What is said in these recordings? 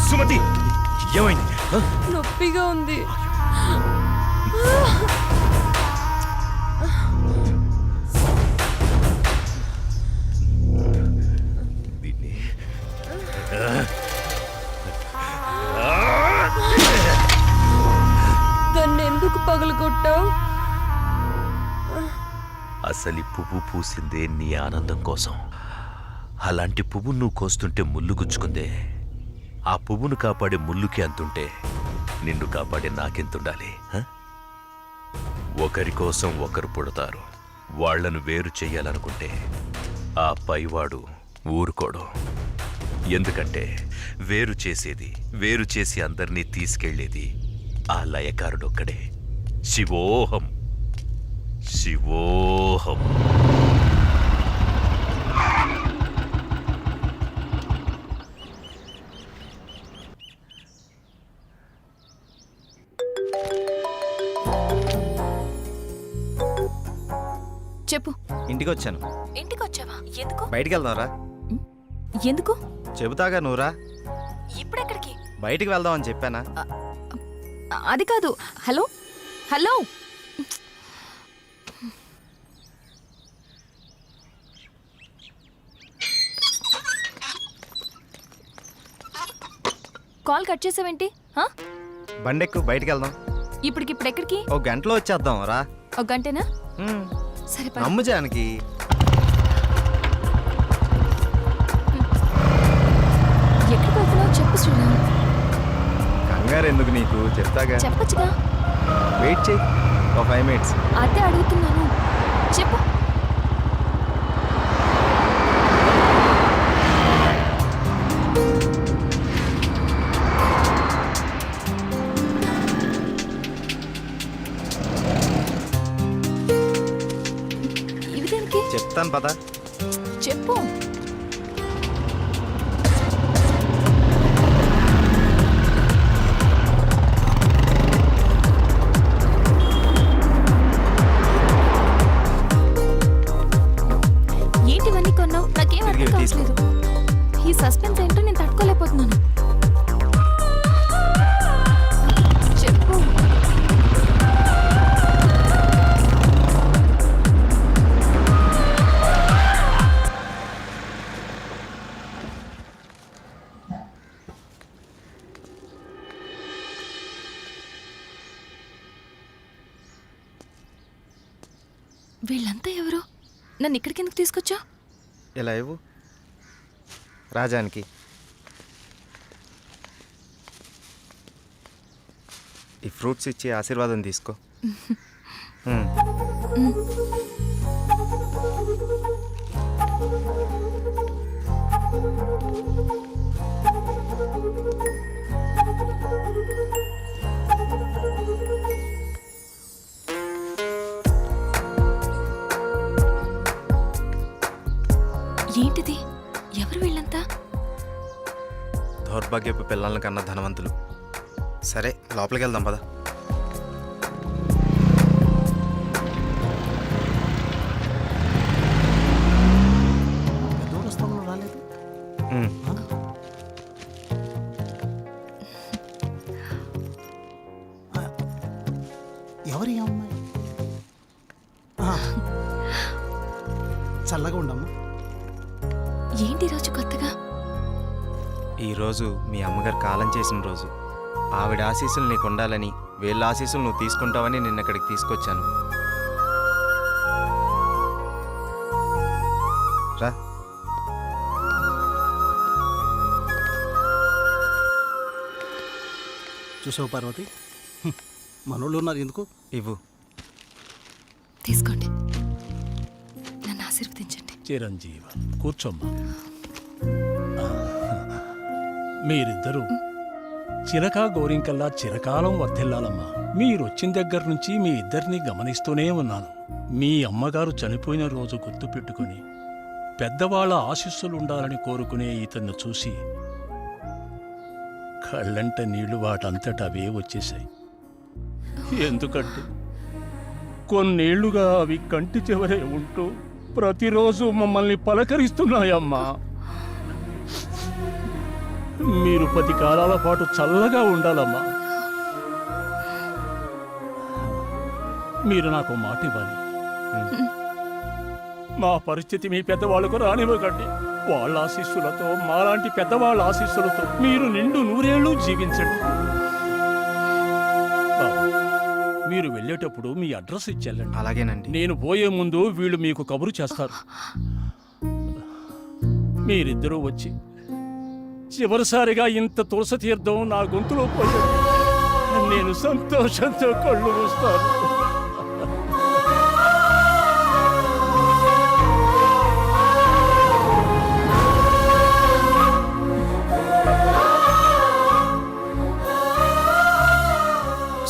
సుమతి, ఏమైంది? నొప్పిగా ఉంది. దాన్ని ఎందుకు పగలగొట్టావు? అసలు పువ్వు పూసిందే నీ ఆనందం కోసం. అలాంటి పువ్వు నువ్వు కోస్తుంటే ముళ్ళు గుచ్చుకుందే. ఆ పువ్వును కాపాడే ముళ్ళుకి అంతుంటే నిన్ను కాపాడే నాకెంతుండాలి? ఒకరి కోసం ఒకరు పుడతారు. వాళ్లను వేరు చెయ్యాలనుకుంటే ఆ పైవాడు ఊరుకోడు. ఎందుకంటే వేరు చేసి అందరినీ తీసుకెళ్లేది ఆ లయకారుడొక్కడే. శివోహం శివోహం. చెప్పు. ఇంటికి వచ్చాను. ఇంటికి వచ్చావా? ఎందుకు? బయటికి వెళ్దాంరా. ఎందుకు? చెబుతాగా నువ్వురా. ఇప్పుడెక్కడికి? బయటికి వెళ్దామని చెప్పానా? అది కాదు. హలో హలో, కాల్ కట్ చేసావేంటి? బండెక్కు, బయటికి వెళ్దాం. ఇప్పటికిప్పుడు ఎక్కడికి? ఒక గంటలో వచ్చేద్దాం రా. ఒక గంటేనా? సరే పద. నమ్ము జానకి. ఎక్కడికి వెళ్తున్నావు చెప్పు శ్రీరామ్. కంగారు ఎందుకు నీకు, చెప్తాగా. చెప్పచ్చుగా. వెయిట్ చేయి ఒక 5 minutes. అదే అడుగుతున్నాను, చెప్పు. ఇవి దేనికి? చెప్తాను పద. చెప్పు. ఏంటివన్నీ కొన్నావు? నాకేం అర్థం కావట్లేదు. ఈ సస్పెన్స్ ఏంటో నేను తట్టుకోలేకపోతున్నాను. చెప్పు. వీళ్ళంతా ఎవరు? నన్ను ఇక్కడికి ఎందుకు తీసుకొచ్చా? ఇలా ఇవ్వు రాజానికి. ఈ ఫ్రూట్స్ ఇచ్చి ఆశీర్వాదం తీసుకో. ఏంటిది? ఎవరు వీళ్ళంతా? దౌర్భాగ్యపు పిల్లల కన్నా ధనవంతులు. సరే లోపలికి వెళ్దాం పద. ఎవరి అమ్మాయి? చల్లగా ఉండమ్మా. ఏంటి రోజు కొత్తగా? ఈరోజు మీ అమ్మగారు కాలం చేసిన రోజు. ఆవిడ ఆశీస్సులు నీకు ఉండాలని, వీళ్ళ ఆశీస్సులు నువ్వు తీసుకుంటావని నిన్న ఇక్కడికి తీసుకొచ్చాను. రా. చూసావు పార్వతి, మనోళ్ళు ఉన్నారు ఎందుకు? ఇవ్వు. తీసుకోండి, నన్ను ఆశీర్వదించండి. చిరంజీవ, కూర్చోమ్మా. మీరిద్దరూ చిలకా గోరింకల్లా చిరకాలం వర్ధిల్లాలమ్మా. మీరొచ్చిన దగ్గర నుంచి మీ ఇద్దరిని గమనిస్తూనే ఉన్నాను. మీ అమ్మగారు చనిపోయిన రోజు గుర్తుపెట్టుకుని పెద్దవాళ్ల ఆశీస్సులుండాలని కోరుకునే ఇతన్ని చూసి కళ్ళంట నీళ్లు వాటంతట అవే వచ్చేశాయి. ఎందుకంటే కొన్నేళ్లుగా అవి కంటి చివరే ఉంటూ ప్రతిరోజు మమ్మల్ని పలకరిస్తున్నాయమ్మా. మీరు 10 కాలాల పాటు చల్లగా ఉండాలమ్మా. మీరు నాకు మాట ఇవ్వాలి. మా పరిస్థితి మీ పెద్దవాళ్ళకు రానివ్వకండి. వాళ్ళ ఆశీస్సులతో, మాలాంటి పెద్దవాళ్ళ ఆశీస్సులతో మీరు నిండు 100 ఏళ్ళు జీవించండి. బాబు, మీరు వెళ్ళేటప్పుడు మీ అడ్రస్ ఇచ్చెళ్ళండి. అలాగేనండి. నేను పోయే ముందు వీళ్ళు మీకు కబురు చేస్తారు. మీరిద్దరూ వచ్చి చివరిసారిగా ఇంత తులసి తీర్థం నా గొంతులో పోయాడు. నేను సంతోషంతో కళ్ళు మూస్తాను.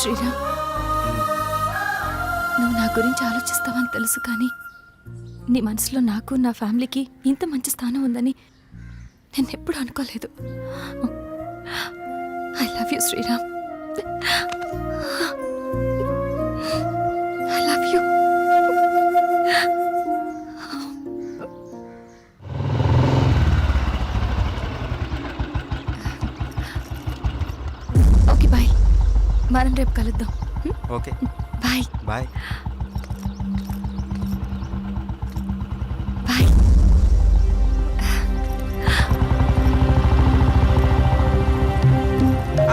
శ్రీరామ్, నువ్వు నా గురించి ఆలోచిస్తావని తెలుసు, కానీ నీ మనసులో నాకు, నా ఫ్యామిలీకి ఇంత మంచి స్థానం ఉందని నేను ఎప్పుడు అనుకోలేదు. I love you Sriram. I love you. Okay bye, మనం రేపు కలుద్దాం. Okay, bye bye. బాయ్.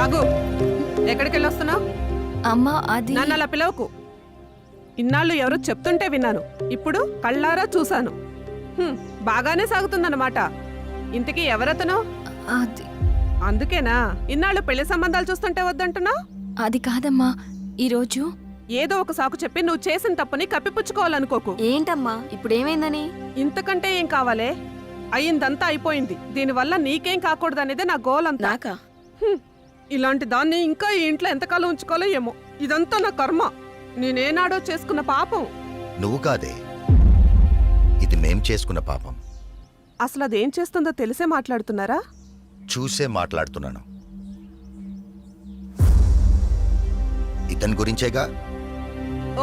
ఆగు, ఎక్కడికి వెళ్ళొస్తున్నావు? అమ్మా, అది నన్ను అలా పిలవకు. ఇన్నాళ్ళు ఎవరో చెప్తుంటే విన్నాను, ఇప్పుడు కళ్ళారా చూశాను. బాగానే సాగుతుందన్నమాట. ఇంతకీ ఎవరతను? అది అందుకేనా ఇన్నాళ్ళు పెళ్లి సంబంధాలు చూస్తుంటే వద్దంటున్నావు? అది కాదమ్మా, ఈరోజు ఏదో ఒక సాకు చెప్పి నువ్వు చేసిన తప్పుని కప్పిపుచ్చుకోవాలనుకోకు. ఏంటమ్మా ఇప్పుడు ఏమైందని? ఇంతకంటే ఏం కావాలే? అయిందంతా అయిపోయింది. దీనివల్ల నీకేం కాకూడదనేదే నా గోల్ అంతా. నాకా? ఇలాంటి దాన్ని ఇంకా ఈ ఇంట్లో ఎంతకాలం ఉంచుకోవాలో ఏమో. ఇదంతా నా కర్మ. నేనేనాడో చేసుకున్న పాపం. నువ్వు కాదే, ఇది మేం చేసుకున్న పాపం. అసలు అదేం చేస్తుందో తెలిసే మాట్లాడుతున్నారా? చూసే మాట్లాడుతున్నాను. ఇతని గురించేగా.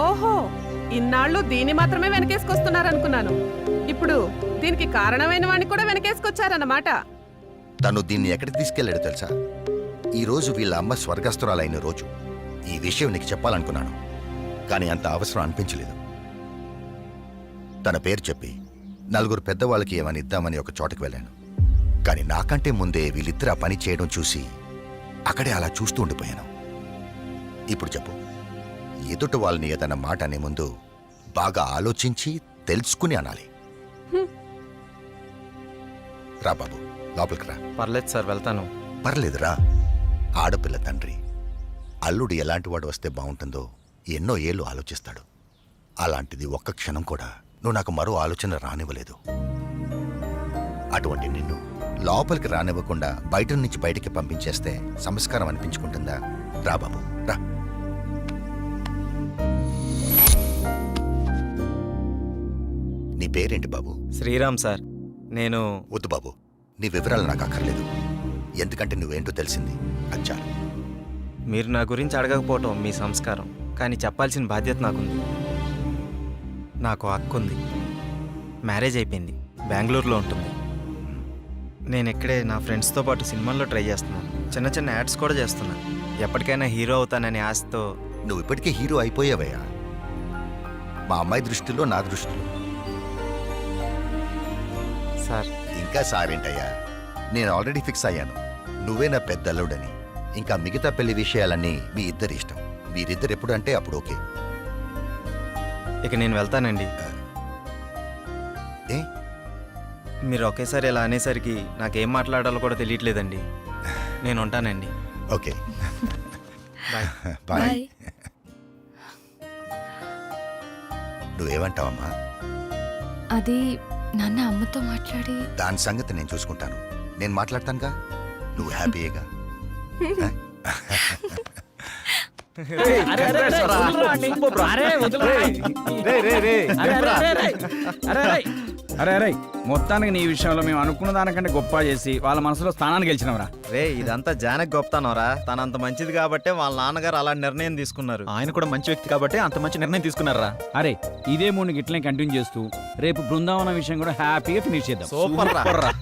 ఓహో, ఇన్నాళ్ళు దీన్ని మాత్రమే వెనకేసుకొస్తున్నారనుకున్నాను. ఇప్పుడు దీనికి కారణమైన వాడిని కూడా వెనకేసుకొచ్చారన్నమాట. తను దీన్ని ఎక్కడికి తీసుకెళ్లాడో తెలుసా? ఈ రోజు వీళ్ళ అమ్మ స్వర్గస్థురాలైన రోజు. ఈ విషయం నీకు చెప్పాలనుకున్నాను, కానీ అంత అవసరం అనిపించలేదు. తన పేరు చెప్పి 4 పెద్దవాళ్ళకి ఏమని ఇద్దామని ఒక చోటకి వెళ్ళాను. కానీ నాకంటే ముందే వీళ్ళిద్దరు ఆ పని చేయడం చూసి అక్కడే అలా చూస్తూ ఉండిపోయాను. ఇప్పుడు చెప్పు, ఎదుట వాళ్ళని ఏదైనా మాట అనే ముందు బాగా ఆలోచించి తెలుసుకుని అనాలి. రా బాబు, లోపలికి రా. పర్లేదు సార్, వెళ్తాను. పర్లేదురా. ఆడపిల్ల తండ్రి అల్లుడు ఎలాంటి వాడు వస్తే బాగుంటుందో ఎన్నో ఏళ్ళు ఆలోచిస్తాడు. అలాంటిది ఒక్క క్షణం కూడా నువ్వు నాకు మరో ఆలోచన రానివ్వలేదు. అటువంటి నిన్ను లోపలికి రానివ్వకుండా బయట నుంచి బయటికి పంపించేస్తే సంస్కారం అనిపించుకుంటుందా? రా బాబు, రా. నీ పేరేంటి బాబు? శ్రీరామ్ సార్. నేను వద్దు బాబు, నీ వివరాలు నాకు అక్కర్లేదు. ఎందుకంటే నువ్వేంటో తెలిసింది, అచ్చారు. మీరు నా గురించి అడగకపోవటం మీ సంస్కారం, కానీ చెప్పాల్సిన బాధ్యత నాకుంది. నాకు హక్కుంది. మ్యారేజ్ అయిపోయింది, బెంగళూరులో ఉంటుంది. నేను ఇక్కడే నా ఫ్రెండ్స్తో పాటు సినిమాల్లో ట్రై చేస్తున్నాను. చిన్న చిన్న యాడ్స్ కూడా చేస్తున్నాను. ఎప్పటికైనా హీరో అవుతాననే ఆశతో. నువ్వు ఇప్పటికే హీరో అయిపోయావయ్యా. మా అమ్మాయి దృష్టిలో, నా దృష్టిలో. సార్, ఇంకా సారేంటయ్యా, నేను ఆల్రెడీ ఫిక్స్ అయ్యాను. నువ్వే నా పెద్ద అల్లుడని. ఇంకా మిగతా పెళ్లి విషయాలన్నీ మీ ఇద్దరి ఇష్టం. మీరిద్దరు ఎప్పుడు అంటే అప్పుడు ఓకే. ఇక నేను వెళ్తానండి. ఏ? మీరు ఒకేసారి ఇలా అనేసరికి నాకేం మాట్లాడాలో కూడా తెలియట్లేదండి. నేను ఉంటానండి. Okay, bye. బాయ్. బాయ్. నువ్వేమంటావమ్మా? అది నాన్న అమ్మతో మాట్లాడి దాని సంగతి నేను చూసుకుంటాను. నేను మాట్లాడతానుగా, నువ్వు హ్యాపీయేగా. అరే అరే మొత్తానికి నీ విషయంలో మేము అనుకున్న దానికంటే గొప్ప చేసి వాళ్ళ మనసులో స్థానాన్ని గెలిచినవరా. రే ఇదంతా జానకి గొప్పతనరా, తనంత మంచిది కాబట్టే వాళ్ళ నాన్నగారు అలాంటి నిర్ణయం తీసుకున్నారు. ఆయన కూడా మంచి వ్యక్తి కాబట్టి అంత మంచి నిర్ణయం తీసుకున్నారా. అరే ఇదే మూడు ఇట్లనే కంటిన్యూ చేస్తూ రేపు బృందావనం విషయం కూడా హ్యాపీగా ఫినిష్ చేద్దాం. సూపర్ రా. సూపర్ రా.